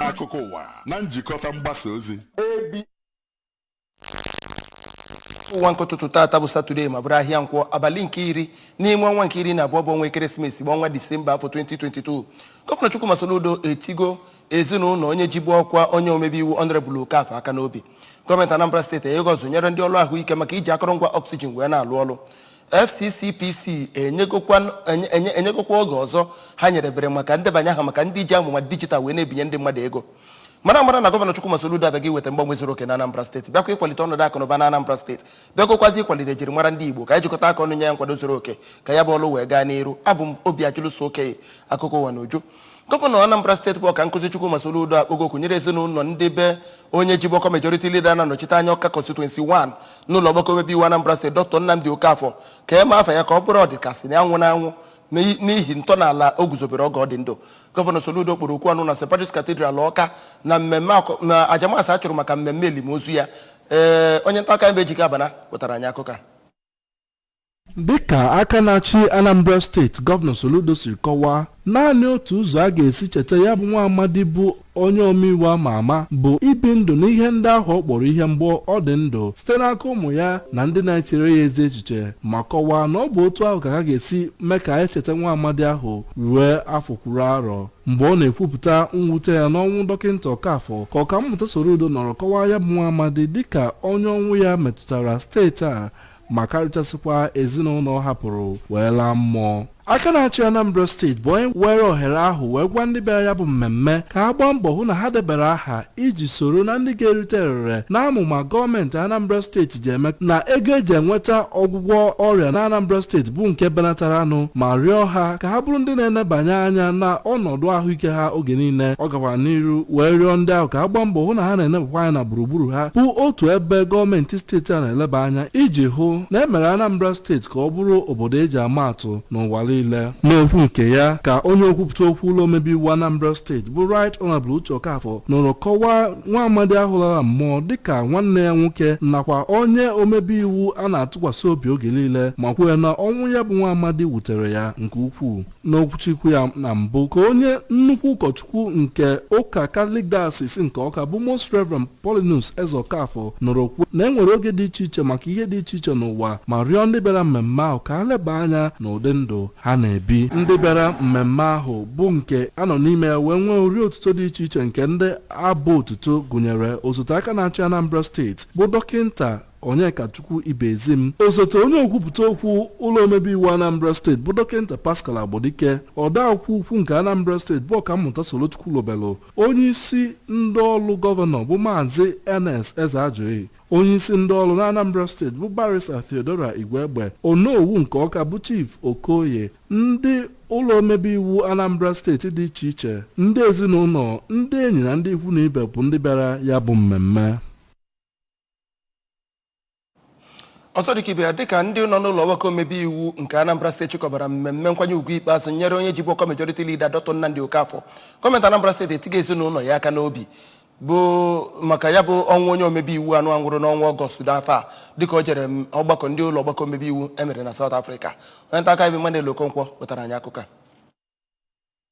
Akuko Uwa na njikọta mgbasa ozi ụwa nkụtụtụ tata bụ Satọde ma bụrụ ahịa nkwọ abalị nke 10 n'ime ọnwa nke 12 bụ ọnwa ekeresimesi bụ ọnwa Disemba afọ 2022. Gọvanọ Chukwuma Soludo etigo ezinụlọ onye jibu ọkwa onye omebe iwu Honorable Okafor aka n'obi. Gọọmenti Anambra steeti enyegọzụ nyere ndị ọrụ ahụike maka iji akụrụngwa oxygen wee na-alụ ọrụ. FCCPC enyegokwa oge ọzọ ha nyerebere maka ndebanye aha maka ndị ji amụma dijital wee na-ebinye ndị mmadụ ego. Mara na Gọvanọ Chukwuma Soludo abịaghị iweta mgbanwe zuru oke na Anambra steeti, bịakwa ịkwalite ọnọdụ akụnụba na Anambra steeti, bịakwazi ịkwalite jirimara ndị Igbo ka anyị jikọta aka ọnụ nye ya nkwado zuru oke ka ya bụ ọrụ wee gaa n'iru. Abụ m Obiajuluso Okenye Akụkọ Ụwa n'uju. Gọvanọ Anambra steeti bụ ọka nkụzi Chukwuma Soludo akpọgo nyere ezinụlọ ndị be onye jibu ọkwa majority leader na-anọchite anya Ọka constituency 1 n'ụlọ ọgbakọ omebe iwu Anambra steeti Dr. Nnamdi Okafor ka ema afa ya ka ọ bụrụ ọdịkasị na anwụ n'anwụ n'ihi ntọala o guzobere oge ọ dị ndụ. Gọvanọ Soludo kpọrọ okwu ọnụ na St. Patrick's Cathedral Ọka na mmemme na ajamasị a chụrụ maka mmemme elimozu ya. Onye nta aka mbe ejike abana pụtara anyị akụkọ. Dịka aka na-achị Anambra steeti Gọvanọ Soludo siri kọwaa, naanị otu ụzọ a ga-esi cheta ya bụ nwa amadi bụ onye omeiwu ama ama bụ ibi ndụ n'ihe ndị ahụ ọ kpọrọ ihe mgbe ọ dị ndụ site n'aka ụmụ ya na ndị na-echere ya ezi echiche, ma kọwaa na ọ bụ otu ahụ ka ha ga-esi mee ka anyị cheta nwa amadi ahụ ruo afọ kwuru arọ. Mgbe ọ na-ekwupụta mwute ya n'ọnwụ dọkịta Okafor ka Ọkammụta Soludo nọrọ kọwaa ya bụ nwa amadi dịka onye ọnwụ ya metụtara steeti a ma karịchasịkwa ezinụlọ hapụrụ wee laa mmụọ. Aka na-achị Anambra steeti bụ onye were ohere ahụ wee gwa ndị bịara ya bụ mmemme ka ha gbaa mbọ hụ na ha debere aha iji soro na ndị ga-erite erere na amụma gọọmenti Anambra steeti ji eme na ego eji enweta ọgwụgwọ ọrịa na Anambra steeti bụ nke benataranụ, ma rịọ ha ka ha bụrụ ndị na-enebanye anya na ọnọdụ ahụike ha oge niile. Ọ gakwara n'iru wee rịọ ndị ahụ ka ha gbaa mbọ hụ na ha na-enebakwa anya na gburugburu ha bụ otu ebe gọọmenti steeti a na-eleba anya iji hụ na emere Anambra steeti ka ọ bụrụ obodo eji ama atụ n'ụwa. N'okwu nke ya ka onye okwupụta okwu ụlọ omebe iwu Anambra steeti bụ Right Honorable Uche Okafor nọrọ kọwaa nwa amadi ahụ lara mmụọ dịka nwanne ya nwoke nakwa onye omebe iwu a na-atụkwasị obi oge niile, ma kwuo na ọnwụ ya bụ nwa amadi wutere ya nke ukwuu. N'okwuchukwu ya na mbụ ka onye nnukwu ụkọchukwu nke ụka Catholic Diocese nke Ọka bụ Most Reverend Paulinus Eze Okafor nọrọ kwuo na enwere oge dị iche iche maka ihe dị iche iche n'ụwa, ma rịọ ndị bịara mmemme ahụ ka ha leba anya n'ụdị ndụ ha na-ebi. Ndị bịara mmemme ahụ bụ nke anọ n'ime ya wee nwee ori otuto dị iche iche nke ndị abụ otuto gụnyere osote aka na-achị Anambra steeti bụ dọkịta Onyekachukwu Ibezim, osote onye okwupụta okwu ụlọ omebe iwu Anambra steeti bụ dọkịta Pascal Agbodike, odeakwụkwọ ukwu nke Anambra steeti bụ Ọkammụta Soluchukwu Lobelu, onye isi ndị ọrụ gọvanọ bụ Maazị Ernest Ezeajoyi, onye isi ndị ọrụ na Anambra steeti bụ Barrister Theodora Igwegbe, onowu nke Ọka bụ Chief Okoye, ndị ụlọ omebe iwu Anambra steeti dị iche iche, ndị ezinụlọ, ndị enyi na ndị ikwu na ibe bụ ndị bịara ya bụ mmemme. Ọzọ dịka ibe ya dịka ndị nọ n'ụlọ ọgbakọ omebe iwu nke Anambra steeti chịkọbara mmemme nkwanye ugwu ikpeazụ nyere onye jibu ọkwa majority leader Dr. Nnamdi Okafor, gọọmenti Anambra steeti etiga ezinụlọ ya aka n'obi bụ maka ya bụ ọnwụ onye omebe iwu anụ anwụrụ n'ọnwa Ọgọst n'afọ a dịka o jere ọgbakọ ndị ụlọ ọgbakọ omebe iwu emere na South Africa. Onye nta aka ibe Emmanuel Okonkwo wetara anyị akụkọ.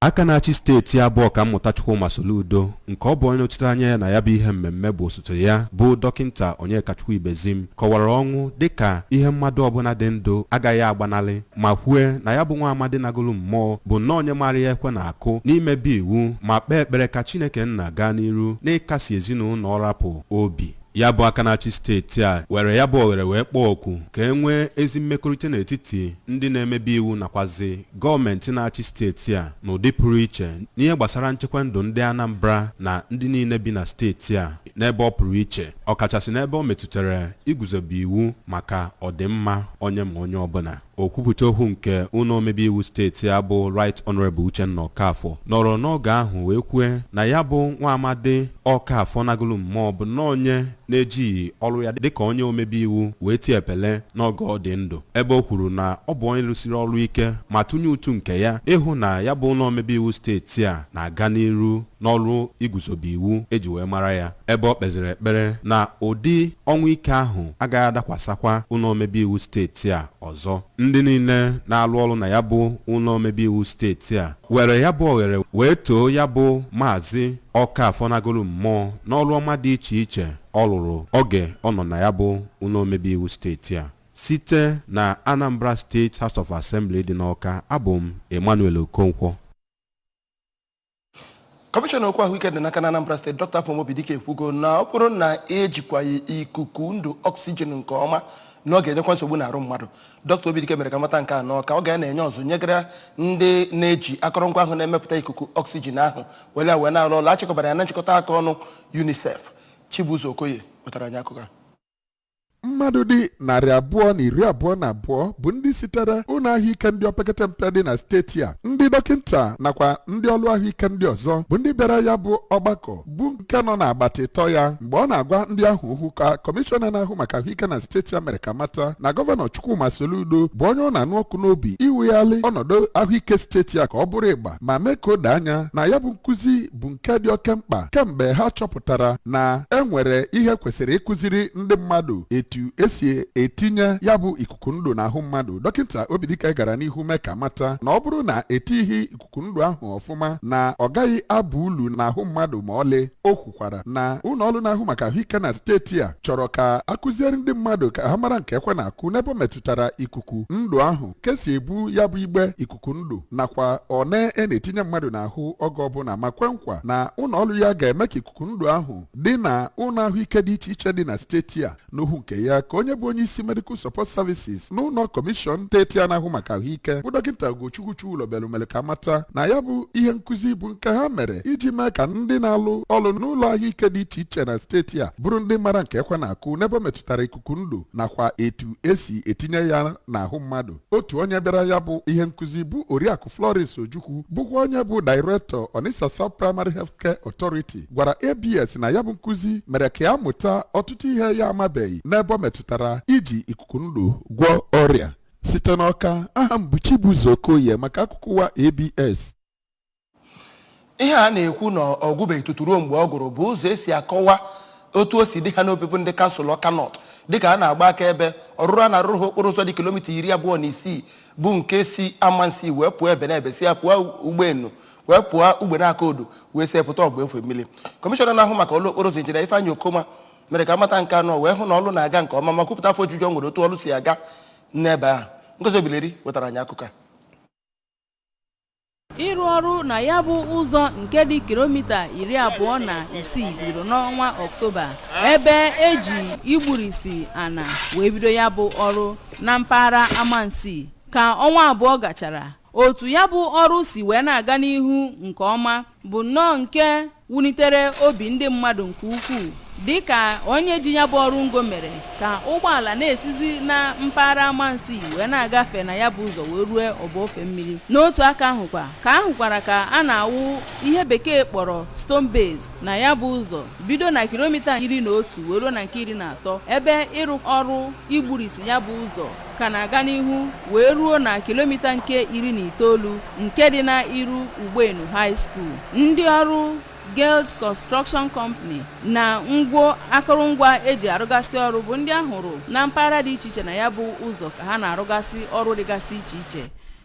Aka na-achị steeti abụọ Ọkammụta Chukwuma Soludo nke ọ bụ onye nọchite anya ya na ya bụ ihe mmemme bụ osote ya bụ dọkịta Onyekachukwu Ibezim kọwara ọnwụ dịka ihe mmadụ ọbụla dị ndụ agaghị agbanarị, ma kwue na ya bụ nwa amadi nagolu mmụọ bụ nnọọ onye maara ya ekwe na-akụ n'imebi iwu ma kpee ekpere ka Chineke nna gaa n'iru n'ịkasi ezinụlọ ọrapụ obi. Ya bụ aka na-achị steeti a were ya bụ ohere wee kpọọ oku ka e nwee ezi mmekọrịta n'etiti ndị na-emebi iwu nakwazi gọọmenti na-achị steeti a n'ụdị pụrụ iche n'ihe gbasara nchekwa ndụ ndị Anambra na ndị niile bi na steeti a n'ebe ọ pụrụ iche, ọkachasị n'ebe ọ metụtara iguzobe iwu maka ọdịmma onye ma onye ọbụla. Okwupụta okwu nke ụlọ omebe iwu steeti a bụ Right Honorable Uchenna Okafor nọrọ n'oge ahụ wee kwue na ya bụ nwa amadi Okafor nagolu mmụọ bụ na onye na-ejighị ọrụ ya dịka onye omebe iwu wee tie epele n'oge ọ dị ndụ, ebe o kwuru na ọ bụ onye rụsiri ọrụ ike ma tụnye ụtụ nke ya ịhụ na ya bụ ụlọ omebe iwu steeti a na-aga n'iru n'ọrụ iguzobe iwu eji wee mara ya, ebe ọ kpeziri ekpere na ụdị ọnwụ ike ahụ agaghị adakwasakwa ụlọ omebe iwu steeti a ọzọ. ndị niile na-alụ ọrụ na ya bụ ụlọ omebe iwu steeti a were ya bụ oghere wee too ya bụ maazị Ọkafọ nagolu mmụọ n'ọrụ ọma dị iche iche ọ lụrụ oge ọ nọ na ya bụ ụlọ omebe iwu steeti a. Site na Anambra State House of Assembly dị n'Awka, abụ m Emmanuel Okonkwo. Kọmishọna okwu ahụike dị n'aka na Anambra Steeti Dr. Afọmobidike ekwugo na ọ bụrụ na ejikwa ikuku ndụ oxygen nke ọma na ọ ga-enyekwa nsogbu n'arụ mmadụ. Dr. Obidike mere ka mata nke a n'Awka ọ ga-enye ọzọ nyegara ndị na-eji akọrọngwa ahụ na-emepụta ikuku oxygen ahụ wee na-arụ ọrụ. Achịkọbara ya na nchịkọta aka ọnụ UNICEF. Chibuzo Okoye wetara anyị akụkọ. Mmadụ dị 222 bụ ndị sitere ụlọ ahụike ndị opekata mpe dị na steeti a. Ndị dọkịnta nakwa ndị ọrụ ahụike ndị ọzọ bụ ndị bịara ya bụ ọgbakọ bụ nke nọ n'agbata ịtọ ya mgbe ọ na-agwa ndị ahụ okwu ka kọmishọna na-ahụ maka ahụike na steeti a mere ka mata na gọvanọ Chukwuma Soludo bụ onye ọ na-anụ ọkụ n'obi iwegharị ọnọdụ ahụike steeti a ka ọ bụrụ ịgba ma mee ka o doo anya na ya bụ nkụzi bụ nke dị oke mkpa kemgbe ha chọpụtara na enwere ihe kwesịrị ịkụziri ndị mmadụ etu esi etinye ya bụ ikuku ndụ n'ahụ mmadụ. Dọkịta Obidike gara n'ihu mee ka mata na ọ bụrụ na etighi ikuku ndụ ahụ ọfụma na ọ gaghị abụ ulu n'ahụ mmadụ ma ọlị. O kwukwara na ụlọ ọrụ na-ahụ maka ahụike na steeti a chọrọ ka akụziere ndị mmadụ ka ha mara nke ekwe na-akụ n'ebe metụtara ikuku ndụ ahụ kesi ebu ya bụ igbe ikuku ndụ nakwa one na-etinye mmadụ n'ahụ oge ọbụla ma kwe nkwa na ụlọ ọrụ ya ga-eme ka ikuku ndụ ahụ dị na ụlọ ahụike dị iche iche dị na steeti a. N'okwu nke ya ka onye bụ onye isi Medical Support Services n'ụlọ kọmishọn steeti a na-ahụ maka ahụike bụ dọkịta Ugochukwu Chukwulobelu mere ka mata na ya bụ ihe nkụzi bụ nke ha mere iji mee ka ndị na-alụ ọrụ n'ụlọ ahụike dị iche iche na steeti a bụrụ ndị mara nke ekwe na-akụ n'ebe metụtara ikuku ndụ nakwa etu esi etinye ya n'ahụ mmadụ. Otu onye bịara ya bụ ihe nkụzi bụ Oriakụ Florence Ojukwu bụkwa onye bụ Director Onitsha South Primary Healthcare Authority gwara ABS na ya bụ nkụzi mere ka ya mụta ọtụtụ ihe ya amabeghị n'ebe ọ metụtara iji ikuku ndụ gwọọ ọrịa. Site n'Awka, aha m bụ Chibuzo Okoye maka akụkọ ụwa ABS. Ihe a na-ekwu na ọgụbeghị tutu ruo mgbe ọ gụrụ bụ ụzọ esi akọwa otu o si dị ha n'obibi ndị kansụl Awka North dịka a na-agba akaebe ọrụrụ a na-arụrụ ha okporo ụzọ dị kilomita 26 bụ nke si Amansi wee pụọ Ebenebe si ya pụọ Ugbenu wee pụọ Ugbene Akodo wee si pụta Ọgba Efu Mmiri. Kọmishọna na-ahụ maka ọrụ okporo ụzọ Injinia Ifeanyị Okoma mere ka amata nke anọ wee hụ na ọrụ na-aga nke ọma ma kwupụta afọ ojuju ọ nwere otu ọrụ si aga n'ebe ahụ. Ngozi Obileri wetara anyị akụkọ. Ịrụ ọrụ na ya bụ ụzọ nke dị kilomita 26 bido n'ọnwa Ọktoba ebe eji igburisi ana wee bido ya bụ ọrụ na mpaghara Amansi. Ka ọnwa abụọ gachara, otu ya bụ ọrụ si wee na-aga n'ihu nke ọma bụ nnọọ nke wunitere obi ndị mmadụ nke ukwuu dịka onye ji ya bụ ọrụ ngo mere ka ụgbọala na-esizi na mpaghara Amansi wee na-agafe na ya bụ ụzọ wee ruo Ọgba Efu Mmiri. N'otu aka ahụkwa ka ahụkwara ka a na-awụ ihe bekee kpọrọ stone base na ya bụ ụzọ bido na kilomita 11 wee ruo na nke 13 ebe ịrụ ọrụ igburisi ya bụ ụzọ ka na-aga n'ihu wee ruo na kilomita nke 19 nke dị na iru Ugbenu High School. Ndị ọrụ Guild Construction Company na akụrụngwa eji arụgasị ọrụ bụ ndị ahụrụ na mpaghara dị iche iche na ya bụ ụzọ ka ha na-arụgasị ọrụ dịgasị iche iche.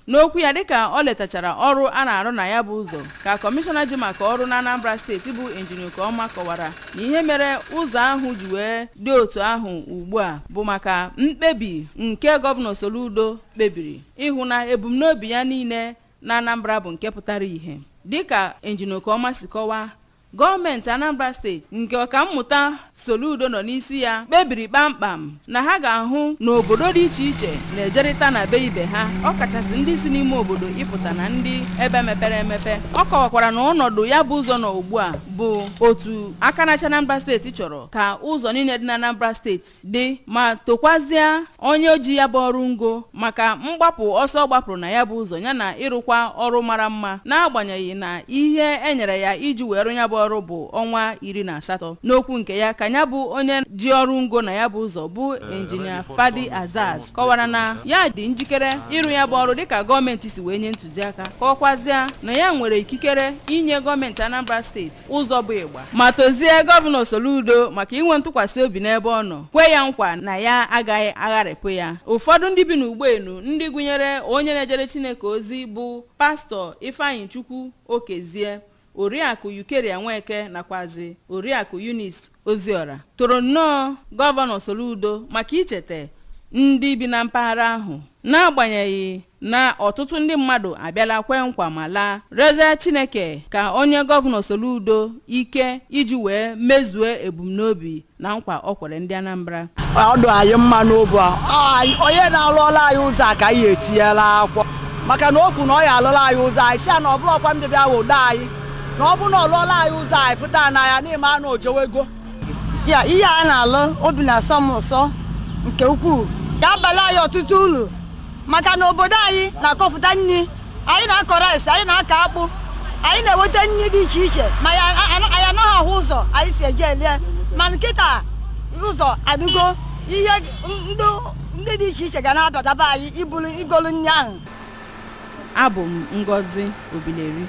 N'okwu ya dịka ọ letachara ọrụ a na-arụ na ya bụ ụzọ ka kọmishọna ji maka ọrụ na Anambra steeti bụ Injinia Okoma kọwara na ihe mere ụzọ ahụ ji wee dị otu ahụ ugbu a bụ maka mkpebi nke gọvanọ Soludo kpebiri ịhụ na ebumnobi ya niile na Anambra bụ nke pụtara ihe. Dịka Injinia Okoma si kọwaa, gọọmenti Anambra steeti nke ọkammụta Soludo nọ n'isi ya kpebiri kpamkpam na ha ga-ahụ na obodo dị iche iche na-ejerịta na be ibe ha, ọkachasị ndị si n'ime obodo ịpụta na ndị ebe mepere emepe. Ọ kọwakwara na ọnọdụ ya bụ ụzọ nọ ugbu a bụ otu aka na-achị Anambra steeti chọrọ ka ụzọ niile dị na Anambra steeti dị ma tokwazie onye oji ya bụ ọrụ ngo maka mgbapụ ọsọ gbapụrụ na ya bụ ụzọ yana ịrụkwa ọrụ mara mma n'agbanyeghị na ihe enyere ya iji wee rụ ya bụ ọrụ bụ ọnwa 18 n'okwu nke ya ka ya bụ onye ji ọrụ ngo na ya bụ ụzọ bụ injinia Fadi Azaz kọwara na ya dị njikere ịrụ ya bụ ọrụ dịka gọọmenti si wee nye ntụziaka kọwakwazịa na ya nwere ikikere inye gọọmenti Anambra steeti ụzọ bụ ịgba ma tozie gọvanọ Soludo maka inwe ntụkwasị obi n'ebe ọ nọ kwe ya nkwa na ya agaghị agharịpụ ya. Ụfọdụ ndị bi n'Ugboelu ndị gụnyere onye na-ejere Chineke ozi bụ pastọ Ifeanyị Chukwu Okezie, Oriakụ Yukeria Nweke nakwazi Oriakụ Eunice Oziora toro nnọọ gọvanọ Soludo maka ichete ndị bi na mpaghara ahụ n'agbanyeghị na ọtụtụ ndị mmadụ abịala kwe nkwa ma laa rịọzie Chineke ka onye gọvanọ Soludo ike iji wee mezue ebumnobi na nkwa ọ kwere ndị Anambra. Ọdụ anyị mma n'obu onye na-alụọla anyị ụzọ a ka anyị etinyela akwụkwọ maka na okwu na ọ ya alụọla anyị ụzọ anyị si ya na ọ bụla ọkwa mbịabịa wodo anyị na ọ bụ na ọ lụọla anyị ụzọ anyị fụta n'anya n'ime anụ ojewego ya ihe a na-alụ obi na-asọ m ụsọ nke ukwuu ga-abalị anyị ọtụtụ uru maka na obodo anyị na-akọpụta nri, anyị na-akọ rice, anyị na-akọ akpụ, anyị na-enweta nri dị iche iche ma anyị anaghị ahụ ụzọ anyị si eje elie ma nkịta ụzọ adịgo ihe ndị dị iche iche ga na-abịadaba anyị ibulu igolu nri ahụ. Abụ m Ngozi Obileri.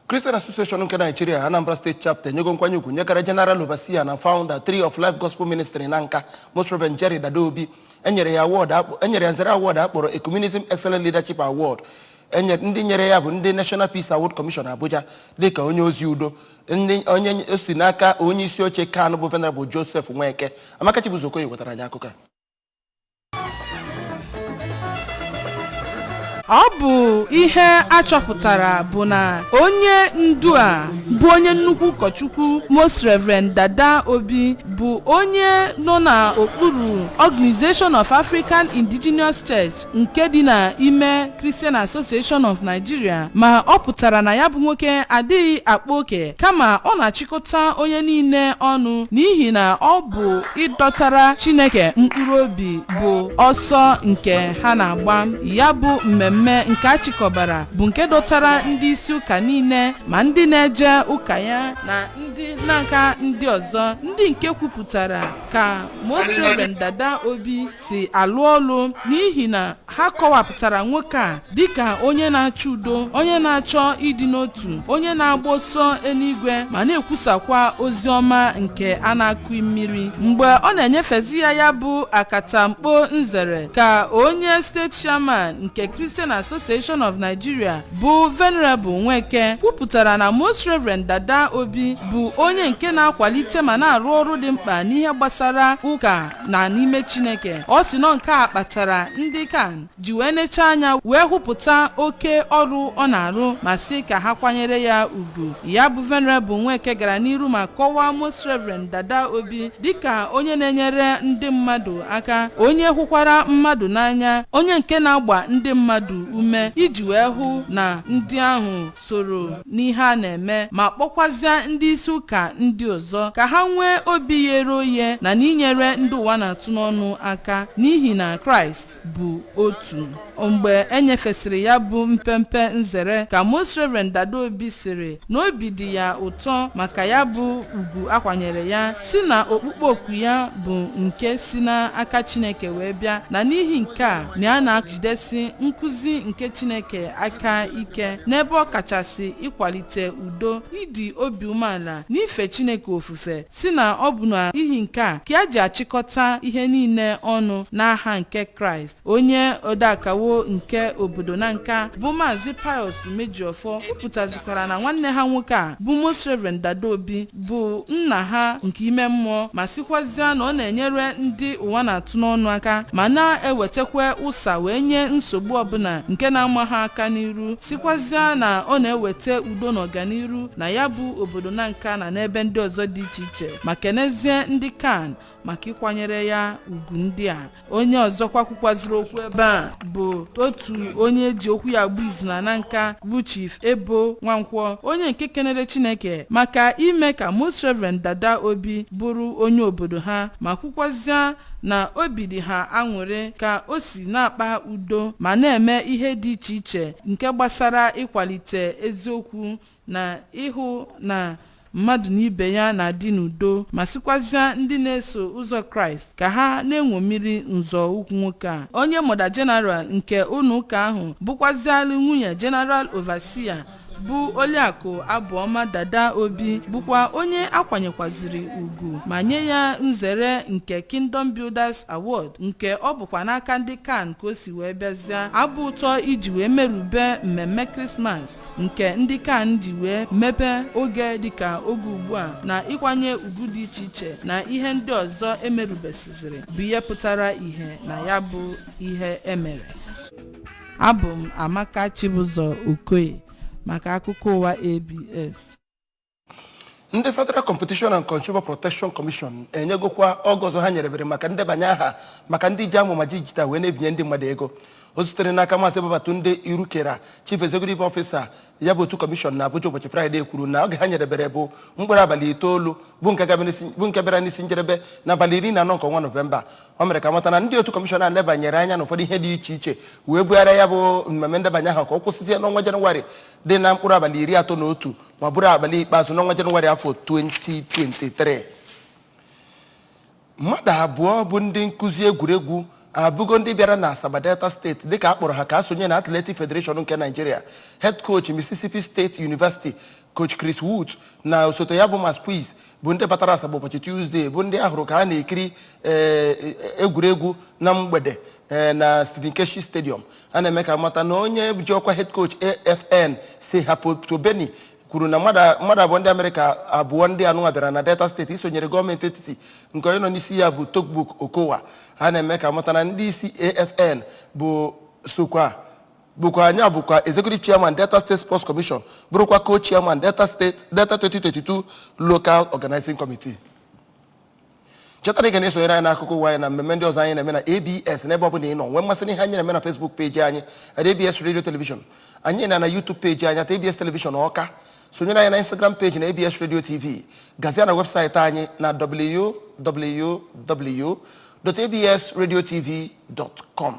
Christian Association nke Nigeria Anambra State Chapter nyego nkwanye ugwu nyekara General Overseer na Founder Tree of Life Gospel Ministry na Nka Most Reverend Jerry Dadobi enyere ya nzere award akpọrọ Ecumenism Excellent Leadership Award ndị nyere ya bụ ndị National Peace Award Commission Abuja dịka onye ozi udo onye osi n'aka onye isi oche Kanu bụ Venerable Joseph Nweke. Amaka Chibuzokoye wetara anyị akụkọ. Ọ bụ ihe achọpụtara bụ na onye ndu a bụ onye nnukwu ụkọchukwu Most Reverend Dada Obi bụ onye nọ na okpuru Organization of African Indigenous Church nke dị na ime Christian Association of Nigeria, ma ọ pụtara na ya bụ nwoke adịghị akpa oke kama ọ na-achịkọta onye niile ọnụ n'ihi na ọ bụ ịdọtara Chineke mkpụrụ obi bụ ọsọ nke ha na-agba. Ya bụ mmemme nke achịkọbara bụ nke dọtara ndị isi ụka niile ma ndị na-eje ụka ya na ndị n'aka ndị ọzọ, ndị nke kwupụtara ka Most Reverend Dada Obi si alụ ọlụ n'ihi na ha kọwapụtara nwoke a dịka onye na-achọ udo, onye na-achọ ịdị n'otu, onye na-agba ọsọ eluigwe ma na-ekwusakwa ozi ọma nke a na-akụ mmiri. Mgbe ọ na-enyefezi ya bụ akatamkpo nzere ka onye steeti chairman nke Christian Association of Nigeria bụ Venerable Nweke kwupụtara na Most Reverend Dada Obi bụ onye nke na-akwalite ma na-arụ ọrụ dị mkpa n'ihe gbasara ụka na n'ime Chineke. Ọ sị nọ nke a kpatara ndị kan ji wee necha anya wee hụpụta oke ọrụ ọ na-arụ ma sị ka ha kwanyere ya ugwu. Ya bụ Venerable Nweke gara n'iru ma kọwaa Most Reverend Dada Obi dịka onye na-enyere ndị mmadụ aka, onye hụkwara mmadụ n'anya, onye nke na-agba ndị mmadụ ume iji wee hụ na ndị ahụ soro n'ihe a na-eme ma kpọkwazịa ndị isi ụka ndị ọzọ ka ha nwee obi ghere oghe na n'inyere ndị ụwa na-atụ n'ọnụ aka n'ihi na Kraịst bụ otu. Mgbe enyefesịrị ya bụ mpempe nzere ka Most Reverend Dada Obi sịrị na obi dị ya ụtọ maka ya bụ ugwu akwanyere ya, si na okpukpe oku ya bụ nke si n'aka Chineke wee bịa na n'ihi nke a na ya na-ajidesi nkụzi nke Chineke aka ike n'ebe ọ kachasị ịkwalite udo, ịdị obi umeala n'ife Chineke ofufe, si na ọ bụ na n'ihi nke a ka ya ji achịkọta ihe niile ọnụ n'aha nke Kraịst. Onye odeakawo nke obodo na Nka bụ Maazị Pius Umejiofọ kwupụtazikwara na nwanne ha nwoke a bụ Most Reverend Dada Obi bụ nna ha nke ime mmụọ ma sikwazịa na ọ na-enyere ndị ụwa na-atụ n'ọnụ aka ma na-ewetakwa ụsa wee nye nsogbu ọbụla nke na-ama ha aka n'iru, sikwazịa na ọ na-eweta udo na ọganiru na ya bụ obodo na Nka na n'ebe ndị ọzọ dị iche iche ma kenezie ndị kan maka ịkwanyere ya ugwu ndị a. Onye ọzọkwa kwukwaziri okwu ebe a bụ otu onye ji okwu ya gbu izu na Nka bụ Chief Ebo Nwankwọ, onye nke kenere Chineke maka ime ka Most Reverend Dada Obi bụrụ onye obodo ha ma kwukwazịa na obi dị ha aṅụrị ka o si na-akpa udo ma na-eme ihe dị iche iche nke gbasara ịkwalite eziokwu na ịhụ na mmadụ na ibe ya na-adị n'udo ma sịkwazịa ndị na-eso ụzọ Kraịst ka ha na-enwomiri nzọụkwụ nwoke a. Onye Mọda Jeneral nke ụlọ ụka ahụ bụkwazialụ nwunye General Overseer bụ Oliakụ Abụọma Dada Obi bụkwa onye akwanyekwaziri ugwu ma nye ya nzere nke Kingdom Builders Award nke ọ bụkwa n'aka ndị kan ka o si wee bịazie abụ ụtọ iji wee merube mmemme Krismas nke ndị kan ji wee mepe oge dịka oge ugbu a na ịkwanye ugwu dị iche iche na ihe ndị ọzọ emerubesiziri bụ ihe pụtara ihe na ya bụ ihe emere. Abụ m Amaka Chibụzọ Okoye maka akụkọ ụwa ABS. Ndị Federal Competition and Consumer Protection Commission enyegokwa ọgọzọ ha nyerebere maka ndebanye aha maka ndị ji amụma dijital wee na-ebinye ndị mmadụ ego. O sitere n'aka Maazị Babatunde Irukera, Chief Executive Officer ya bụ otu Commission na Abuja ụbọchị Fraịde kwuru na oge ha nyerebere bụ mkpụrụ abalị 9 bụ nke bịara n'isi njedebe n'abalị 14 nke ọnwa Nọvemba. O mere ka mata na ndị otu Commission na-lebanyere anya n'ụfọdụ ihe dị iche iche wee bugharịa ya bụ mmemme ndebanye aha ka ọ kwụsịzie n'ọnwa Jenụwarị dị na mkpụrụ abalị 31 ma bụrụ abalị ikpeazụ n'ọnwa Jenụwarị afọ 2023. Mmadụ abụọ bụ ndị nkụzi egwuregwu abụgo ndị bịara na Asaba Delta steeti dịka a kpọrọ ha ka asonye na Athletic Federation nke Nigeria. Head coach Mississippi State University Coach Chris Woods na osote ya bụ Masquiz bụ ndị batara Asaba ụbọchị Tuesday bụ ndị ahụrụ ka ha na-ekiri egwuregwu na mgbede na Stephen Keshi Stadium. A na-eme ka mata na onye ji ọkwa head coach AFN si Hapotobeni kwuru na mmadụ abụọ ndị Amerịka abụọ ndị anụnwa bịara na Delta steeti isonyere gọọmenti etiti nke onye nọ n'isi ya bụ Tokbuk Okowa. Ha na-eme ka mata na ndị isi AFN bụkwa Executive Chairman Delta State Sports Commission bụrụkwa Co-Chairman Delta 2022 Local Organizing Committee. Chetara ị ga na-esonyere anyị n'akụkọ ụwa anyị na mmemme ndị ọzọ anyị na-eme na ABS n'ebe ọ bụla ị nọ. Nwee mmasị n'ihe anyị na-eme na Facebook page anyị at ABS Radio Television. Anyị na YouTube page anyị at ABS Television Ọka. Sonyere anyị na Instagram page na ABS Radio TV. Gazie na webụsaịtị anyị na www.absradiotv.com.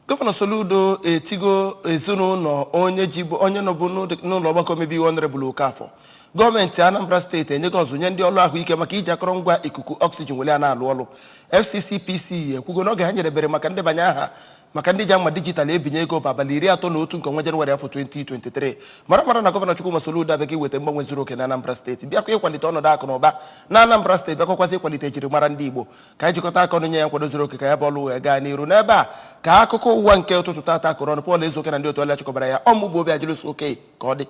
Gọvanọ Soludo etigo ezinụlọ onye nọbụ n'ụlọ ọgbakọ omebe iwu Honorable Okafọ. Gọọmenti Anambra steeti enyego ọzụnye ndị ọrụ ahụike maka iji akọrọngwa ikuku oxygen wele na-alụ ọrụ. FCCPC ekwugo n'oge ha nyerebere maka ndebanye aha maka ndị ji ama dijital ebinye ego bụ abalị 31 nke ọnwa Jenụwarị afọ 2023. Mara na Gọvanọ Chukwuma Soludo abịaghị iweta mgbanwe zuru oke na Anambra steeti bịakwa ịkwalite ọnọdụ akụ na ụba na Anambra steeti bịakwakwazị ịkwalite ejirimara ndị Igbo ka anyị jikọta aka ọnụ nye ya nkwado zuru oke ka ya bụ ọlụ wee gaa n'iru. N'ebe a ka akụkọ ụwa nke ụtụtụ tata akụrụ ọnụ Paul Ezeoke na ndị otu ọlịa chịkọbara ya ọmụgbo obi ajụlụso oke ka ọ dị.